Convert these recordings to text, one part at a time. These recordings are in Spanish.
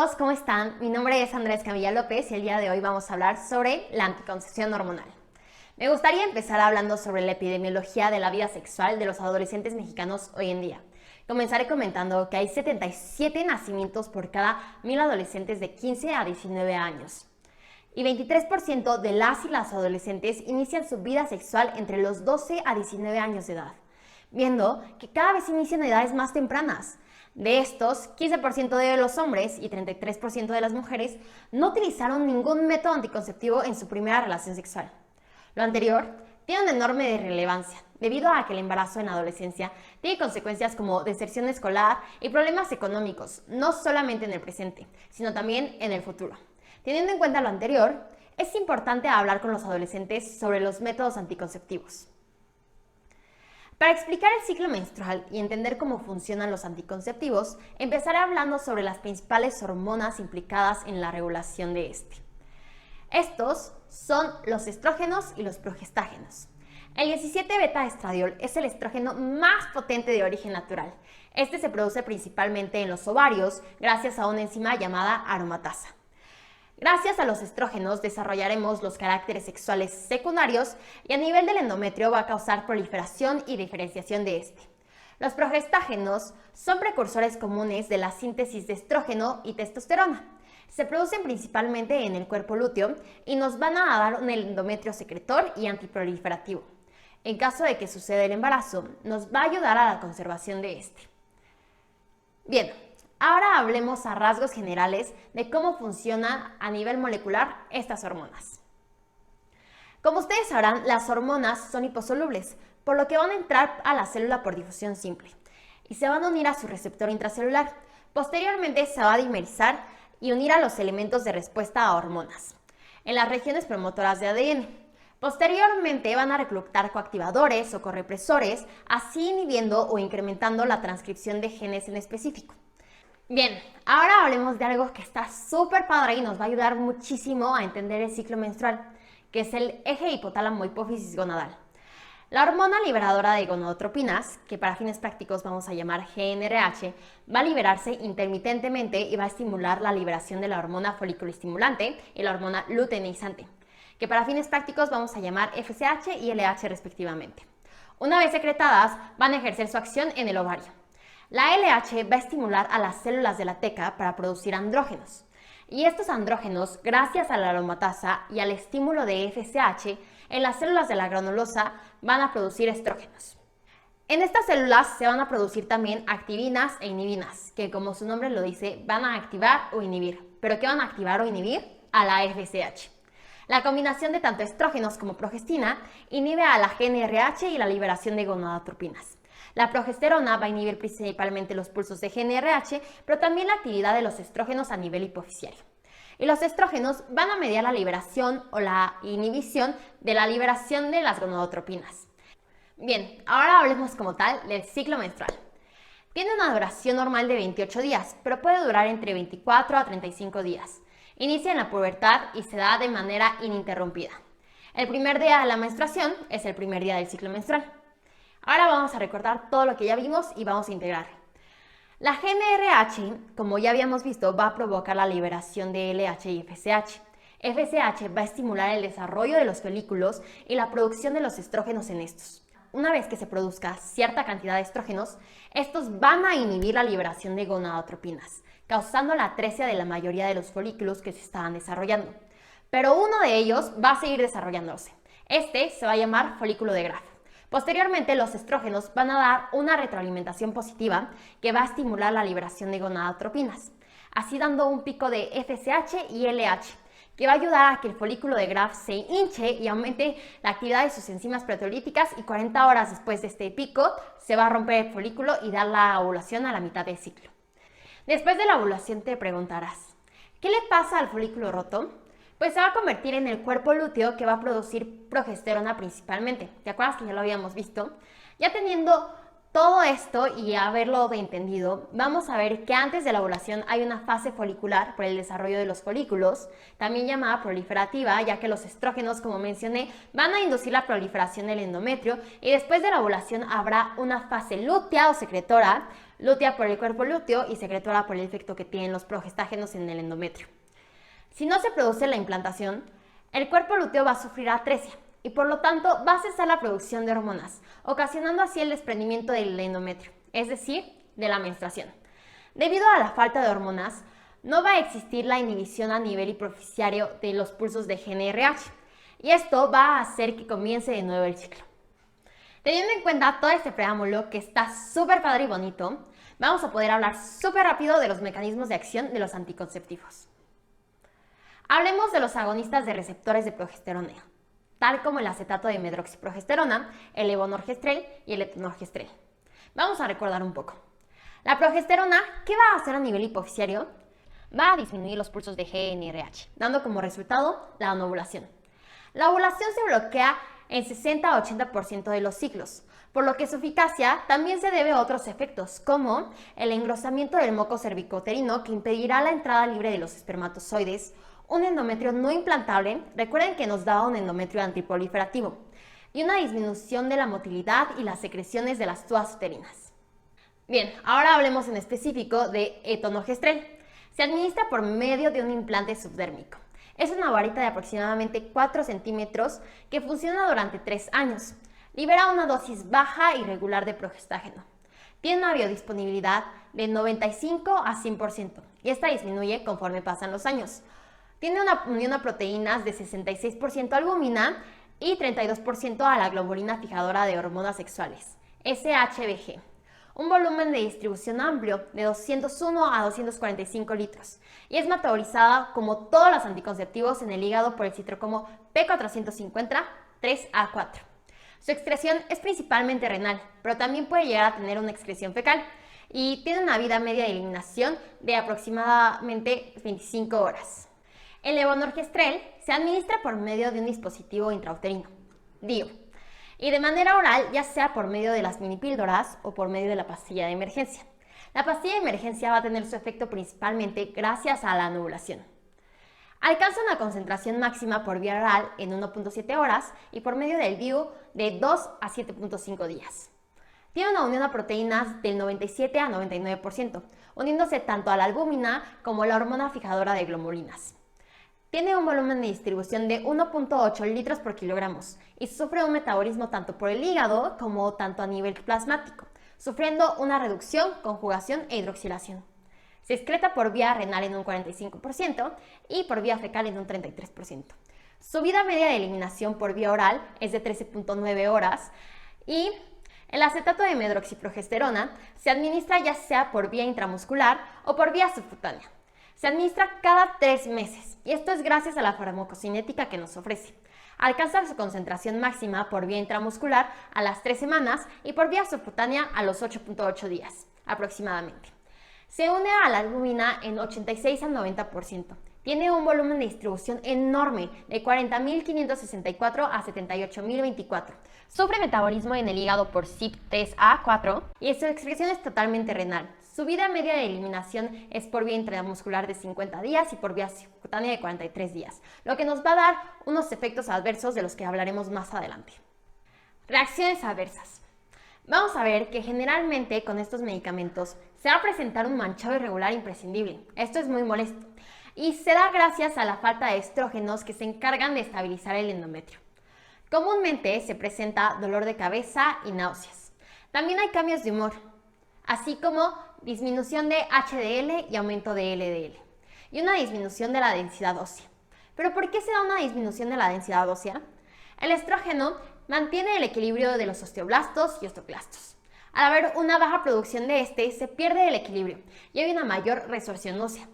todos, ¿cómo están? Mi nombre es Andrés Camilla López y el día de hoy vamos a hablar sobre la anticoncepción hormonal. Me gustaría empezar hablando sobre la epidemiología de la vida sexual de los adolescentes mexicanos hoy en día. Comenzaré comentando que hay 77 nacimientos por cada 1000 adolescentes de 15 a 19 años. Y 23% de las y las adolescentes inician su vida sexual entre los 12 a 19 años de edad, viendo que cada vez inician a edades más tempranas. De estos, 15% de los hombres y 33% de las mujeres no utilizaron ningún método anticonceptivo en su primera relación sexual. Lo anterior tiene una enorme relevancia, debido a que el embarazo en la adolescencia tiene consecuencias como deserción escolar y problemas económicos, no solamente en el presente, sino también en el futuro. Teniendo en cuenta lo anterior, es importante hablar con los adolescentes sobre los métodos anticonceptivos. Para explicar el ciclo menstrual y entender cómo funcionan los anticonceptivos, empezaré hablando sobre las principales hormonas implicadas en la regulación de este. Estos son los estrógenos y los progestágenos. El 17-beta-estradiol es el estrógeno más potente de origen natural. Este se produce principalmente en los ovarios gracias a una enzima llamada aromatasa. Gracias a los estrógenos desarrollaremos los caracteres sexuales secundarios y a nivel del endometrio va a causar proliferación y diferenciación de este. Los progestágenos son precursores comunes de la síntesis de estrógeno y testosterona. Se producen principalmente en el cuerpo lúteo y nos van a dar un endometrio secretor y antiproliferativo. En caso de que suceda el embarazo, nos va a ayudar a la conservación de este. Bien. Ahora hablemos a rasgos generales de cómo funcionan a nivel molecular estas hormonas. Como ustedes sabrán, las hormonas son liposolubles, por lo que van a entrar a la célula por difusión simple y se van a unir a su receptor intracelular. Posteriormente se va a dimerizar y unir a los elementos de respuesta a hormonas en las regiones promotoras de ADN. Posteriormente van a reclutar coactivadores o correpresores, así inhibiendo o incrementando la transcripción de genes en específico. Bien, ahora hablemos de algo que está súper padre y nos va a ayudar muchísimo a entender el ciclo menstrual, que es el eje hipotálamo-hipófisis gonadal. La hormona liberadora de gonadotropinas, que para fines prácticos vamos a llamar GnRH, va a liberarse intermitentemente y va a estimular la liberación de la hormona folículo estimulante y la hormona luteinizante, que para fines prácticos vamos a llamar FSH y LH respectivamente. Una vez secretadas, van a ejercer su acción en el ovario. La LH va a estimular a las células de la teca para producir andrógenos. Y estos andrógenos, gracias a la aromatasa y al estímulo de FSH, en las células de la granulosa van a producir estrógenos. En estas células se van a producir también activinas e inhibinas, que como su nombre lo dice, van a activar o inhibir. ¿Pero qué van a activar o inhibir? A la FSH. La combinación de tanto estrógenos como progestina inhibe a la GnRH y la liberación de gonadotropinas. La progesterona va a inhibir principalmente los pulsos de GnRH, pero también la actividad de los estrógenos a nivel hipofisiario. Y los estrógenos van a mediar la liberación o la inhibición de la liberación de las gonadotropinas. Bien, ahora hablemos como tal del ciclo menstrual. Tiene una duración normal de 28 días, pero puede durar entre 24 a 35 días. Inicia en la pubertad y se da de manera ininterrumpida. El primer día de la menstruación es el primer día del ciclo menstrual. Ahora vamos a recordar todo lo que ya vimos y vamos a integrar. La GnRH, como ya habíamos visto, va a provocar la liberación de LH y FSH. FSH va a estimular el desarrollo de los folículos y la producción de los estrógenos en estos. Una vez que se produzca cierta cantidad de estrógenos, estos van a inhibir la liberación de gonadotropinas, causando la atresia de la mayoría de los folículos que se estaban desarrollando. Pero uno de ellos va a seguir desarrollándose. Este se va a llamar folículo de Graf. Posteriormente, los estrógenos van a dar una retroalimentación positiva que va a estimular la liberación de gonadotropinas, así dando un pico de FSH y LH, que va a ayudar a que el folículo de Graf se hinche y aumente la actividad de sus enzimas proteolíticas y 40 horas después de este pico se va a romper el folículo y dar la ovulación a la mitad del ciclo. Después de la ovulación te preguntarás, ¿qué le pasa al folículo roto? Pues se va a convertir en el cuerpo lúteo que va a producir progesterona principalmente. ¿Te acuerdas que ya lo habíamos visto? Ya teniendo todo esto y haberlo entendido, vamos a ver que antes de la ovulación hay una fase folicular por el desarrollo de los folículos, también llamada proliferativa, ya que los estrógenos, como mencioné, van a inducir la proliferación del endometrio y después de la ovulación habrá una fase lútea o secretora, lútea por el cuerpo lúteo y secretora por el efecto que tienen los progestágenos en el endometrio. Si no se produce la implantación, el cuerpo lúteo va a sufrir atresia y por lo tanto va a cesar la producción de hormonas, ocasionando así el desprendimiento del endometrio, es decir, de la menstruación. Debido a la falta de hormonas, no va a existir la inhibición a nivel hipoficiario de los pulsos de GnRH, y esto va a hacer que comience de nuevo el ciclo. Teniendo en cuenta todo este preámbulo que está súper padre y bonito, vamos a poder hablar súper rápido de los mecanismos de acción de los anticonceptivos. Hablemos de los agonistas de receptores de progesterona, tal como el acetato de medroxiprogesterona, el levonorgestrel y el etonorgestrel. Vamos a recordar un poco. La progesterona, ¿qué va a hacer a nivel hipoficiario? Va a disminuir los pulsos de GnRH, dando como resultado la anovulación. La ovulación se bloquea en 60 a 80% de los ciclos, por lo que su eficacia también se debe a otros efectos, como el engrosamiento del moco cervicouterino que impedirá la entrada libre de los espermatozoides, un endometrio no implantable, recuerden que nos daba un endometrio antiproliferativo, y una disminución de la motilidad y las secreciones de las túas uterinas. Bien, ahora hablemos en específico de etonorgestrel. Se administra por medio de un implante subdérmico. Es una varita de aproximadamente 4 centímetros que funciona durante 3 años. Libera una dosis baja y regular de progestágeno. Tiene una biodisponibilidad de 95 a 100% y esta disminuye conforme pasan los años. Tiene una unión a proteínas de 66% albúmina y 32% a la globulina fijadora de hormonas sexuales, SHBG. Un volumen de distribución amplio de 201 a 245 litros y es metabolizada como todos los anticonceptivos en el hígado por el citocromo P450 3A4. Su excreción es principalmente renal, pero también puede llegar a tener una excreción fecal y tiene una vida media de eliminación de aproximadamente 25 horas. El levonorgestrel se administra por medio de un dispositivo intrauterino, DIU, y de manera oral, ya sea por medio de las minipíldoras o por medio de la pastilla de emergencia. La pastilla de emergencia va a tener su efecto principalmente gracias a la anovulación. Alcanza una concentración máxima por vía oral en 1.7 horas y por medio del DIU de 2 a 7.5 días. Tiene una unión a proteínas del 97 a 99%, uniéndose tanto a la albúmina como a la hormona fijadora de globulinas. Tiene un volumen de distribución de 1.8 litros por kilogramos y sufre un metabolismo tanto por el hígado como tanto a nivel plasmático, sufriendo una reducción, conjugación e hidroxilación. Se excreta por vía renal en un 45% y por vía fecal en un 33%. Su vida media de eliminación por vía oral es de 13.9 horas y el acetato de medroxiprogesterona se administra ya sea por vía intramuscular o por vía subcutánea. Se administra cada 3 meses y esto es gracias a la farmacocinética que nos ofrece. Alcanza su concentración máxima por vía intramuscular a las 3 semanas y por vía subcutánea a los 8.8 días aproximadamente. Se une a la albúmina en 86 al 90%. Tiene un volumen de distribución enorme de 40.564 a 78.024. Sufre metabolismo en el hígado por CYP3A4 y su excreción es totalmente renal. Su vida media de eliminación es por vía intramuscular de 50 días y por vía subcutánea de 43 días, lo que nos va a dar unos efectos adversos de los que hablaremos más adelante. Reacciones adversas. Vamos a ver que generalmente con estos medicamentos se va a presentar un manchado irregular imprescindible. Esto es muy molesto y se da gracias a la falta de estrógenos que se encargan de estabilizar el endometrio. Comúnmente se presenta dolor de cabeza y náuseas. También hay cambios de humor, así como disminución de HDL y aumento de LDL, y una disminución de la densidad ósea. ¿Pero por qué se da una disminución de la densidad ósea? El estrógeno mantiene el equilibrio de los osteoblastos y osteoclastos. Al haber una baja producción de este, se pierde el equilibrio y hay una mayor resorción ósea.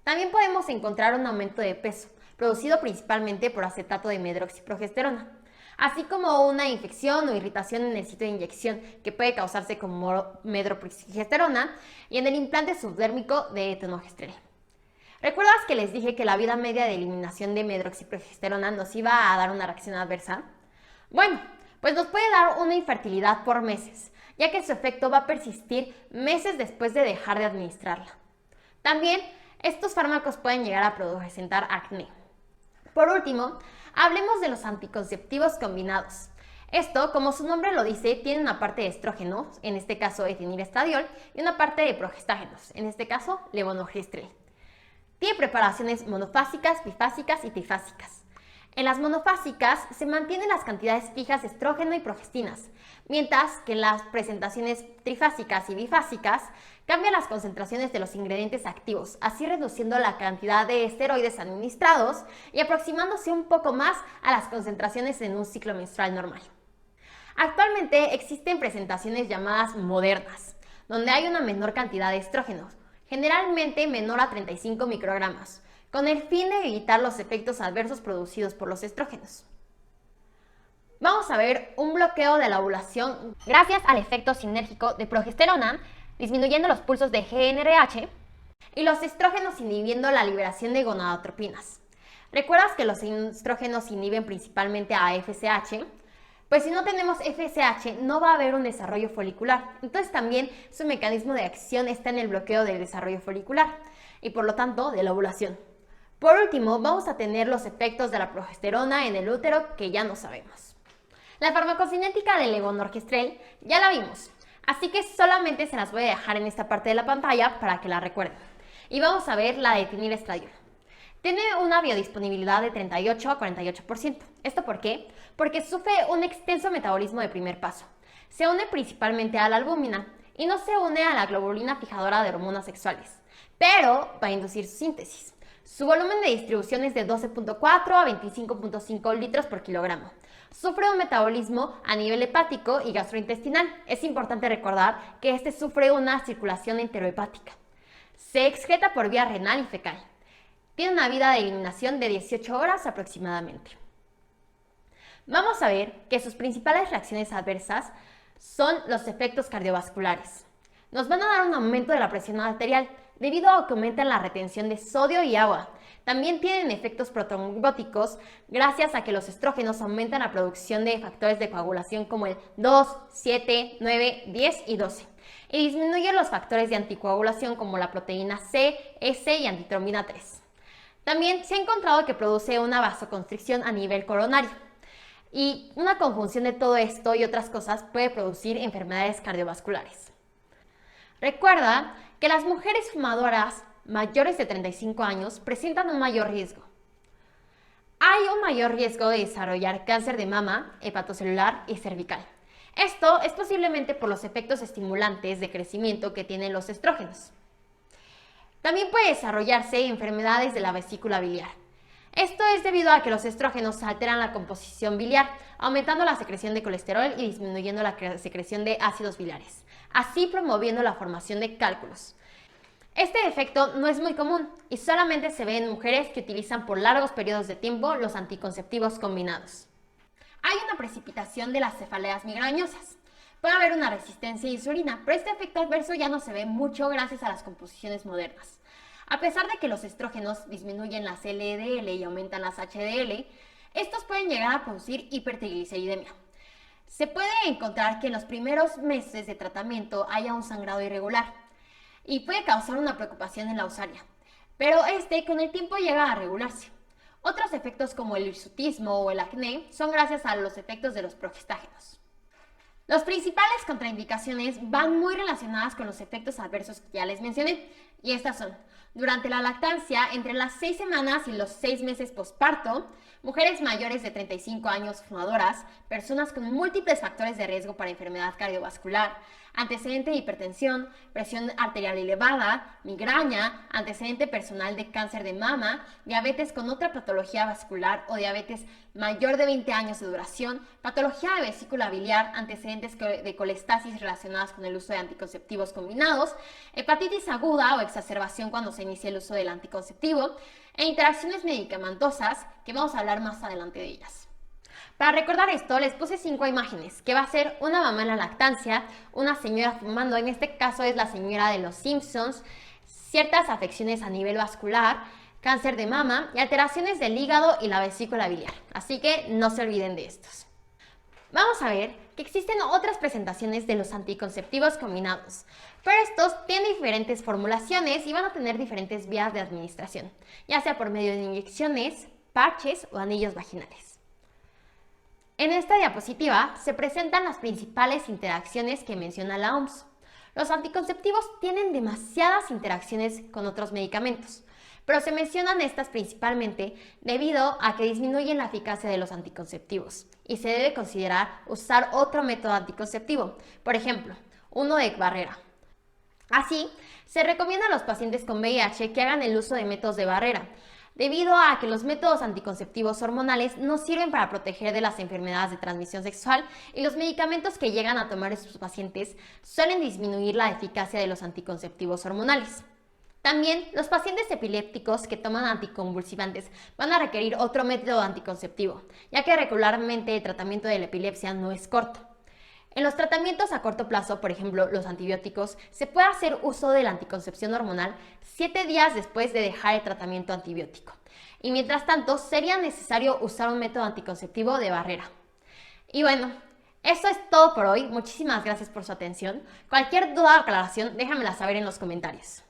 También podemos encontrar un aumento de peso, producido principalmente por acetato de medroxiprogesterona, así como una infección o irritación en el sitio de inyección que puede causarse con medroxiprogesterona y en el implante subdérmico de etonorgestrel. ¿Recuerdas que les dije que la vida media de eliminación de medroxiprogesterona nos iba a dar una reacción adversa? Bueno, pues nos puede dar una infertilidad por meses, ya que su efecto va a persistir meses después de dejar de administrarla. También, estos fármacos pueden llegar a presentar acné. Por último, hablemos de los anticonceptivos combinados. Esto, como su nombre lo dice, tiene una parte de estrógenos, en este caso etilenilestradiol, y una parte de progestágenos, en este caso levonorgestrel. Tiene preparaciones monofásicas, bifásicas y trifásicas. En las monofásicas se mantienen las cantidades fijas de estrógeno y progestinas, mientras que en las presentaciones trifásicas y bifásicas cambian las concentraciones de los ingredientes activos, así reduciendo la cantidad de esteroides administrados y aproximándose un poco más a las concentraciones en un ciclo menstrual normal. Actualmente existen presentaciones llamadas modernas, donde hay una menor cantidad de estrógenos, generalmente menor a 35 microgramos, con el fin de evitar los efectos adversos producidos por los estrógenos. Vamos a ver un bloqueo de la ovulación gracias al efecto sinérgico de progesterona, disminuyendo los pulsos de GnRH, y los estrógenos inhibiendo la liberación de gonadotropinas. ¿Recuerdas que los estrógenos inhiben principalmente a FSH? Pues si no tenemos FSH no va a haber un desarrollo folicular, entonces también su mecanismo de acción está en el bloqueo del desarrollo folicular y por lo tanto de la ovulación. Por último, vamos a tener los efectos de la progesterona en el útero que ya no sabemos. La farmacocinética del levonorgestrel ya la vimos, así que solamente se las voy a dejar en esta parte de la pantalla para que la recuerden. Y vamos a ver la de etilenilestradiol. Tiene una biodisponibilidad de 38 a 48%. ¿Esto por qué? Porque sufre un extenso metabolismo de primer paso. Se une principalmente a la albúmina y no se une a la globulina fijadora de hormonas sexuales, pero va a inducir su síntesis. Su volumen de distribución es de 12.4 a 25.5 litros por kilogramo. Sufre un metabolismo a nivel hepático y gastrointestinal. Es importante recordar que este sufre una circulación enterohepática. Se excreta por vía renal y fecal. Tiene una vida de eliminación de 18 horas aproximadamente. Vamos a ver que sus principales reacciones adversas son los efectos cardiovasculares. Nos van a dar un aumento de la presión arterial debido a que aumentan la retención de sodio y agua. También tienen efectos protrombóticos gracias a que los estrógenos aumentan la producción de factores de coagulación como el 2, 7, 9, 10 y 12 y disminuyen los factores de anticoagulación como la proteína C, S y antitrombina 3. También se ha encontrado que produce una vasoconstricción a nivel coronario y una conjunción de todo esto y otras cosas puede producir enfermedades cardiovasculares. Recuerda que las mujeres fumadoras mayores de 35 años presentan un mayor riesgo. Hay un mayor riesgo de desarrollar cáncer de mama, hepatocelular y cervical. Esto es posiblemente por los efectos estimulantes de crecimiento que tienen los estrógenos. También puede desarrollarse enfermedades de la vesícula biliar. Esto es debido a que los estrógenos alteran la composición biliar, aumentando la secreción de colesterol y disminuyendo la secreción de ácidos biliares, así promoviendo la formación de cálculos. Este efecto no es muy común y solamente se ve en mujeres que utilizan por largos periodos de tiempo los anticonceptivos combinados. Hay una precipitación de las cefaleas migrañosas. Puede haber una resistencia a insulina, pero este efecto adverso ya no se ve mucho gracias a las composiciones modernas. A pesar de que los estrógenos disminuyen las LDL y aumentan las HDL, estos pueden llegar a producir hipertrigliceridemia. Se puede encontrar que en los primeros meses de tratamiento haya un sangrado irregular y puede causar una preocupación en la usuaria, pero con el tiempo llega a regularse. Otros efectos como el hirsutismo o el acné son gracias a los efectos de los progestágenos. Las principales contraindicaciones van muy relacionadas con los efectos adversos que ya les mencioné, y estas son: durante la lactancia, entre las 6 semanas y los 6 meses posparto, mujeres mayores de 35 años fumadoras, personas con múltiples factores de riesgo para enfermedad cardiovascular, antecedente de hipertensión, presión arterial elevada, migraña, antecedente personal de cáncer de mama, diabetes con otra patología vascular o diabetes mayor de 20 años de duración, patología de vesícula biliar, antecedentes de colestasis relacionadas con el uso de anticonceptivos combinados, hepatitis aguda o exacerbación cuando se inicia el uso del anticonceptivo, e interacciones medicamentosas, que vamos a hablar más adelante de ellas. Para recordar esto, les puse 5 imágenes, que va a ser una mamá en la lactancia, una señora fumando, en este caso es la señora de los Simpsons, ciertas afecciones a nivel vascular, cáncer de mama y alteraciones del hígado y la vesícula biliar. Así que no se olviden de estos. Vamos a ver que existen otras presentaciones de los anticonceptivos combinados, pero estos tienen diferentes formulaciones y van a tener diferentes vías de administración, ya sea por medio de inyecciones, parches o anillos vaginales. En esta diapositiva se presentan las principales interacciones que menciona la OMS. Los anticonceptivos tienen demasiadas interacciones con otros medicamentos, pero se mencionan estas principalmente debido a que disminuyen la eficacia de los anticonceptivos y se debe considerar usar otro método anticonceptivo, por ejemplo, uno de barrera. Así, se recomienda a los pacientes con VIH que hagan el uso de métodos de barrera, debido a que los métodos anticonceptivos hormonales no sirven para proteger de las enfermedades de transmisión sexual y los medicamentos que llegan a tomar estos pacientes suelen disminuir la eficacia de los anticonceptivos hormonales. También, los pacientes epilépticos que toman anticonvulsivantes van a requerir otro método anticonceptivo, ya que regularmente el tratamiento de la epilepsia no es corto. En los tratamientos a corto plazo, por ejemplo, los antibióticos, se puede hacer uso de la anticoncepción hormonal 7 días después de dejar el tratamiento antibiótico. Y mientras tanto, sería necesario usar un método anticonceptivo de barrera. Y bueno, eso es todo por hoy. Muchísimas gracias por su atención. Cualquier duda o aclaración, déjamela saber en los comentarios.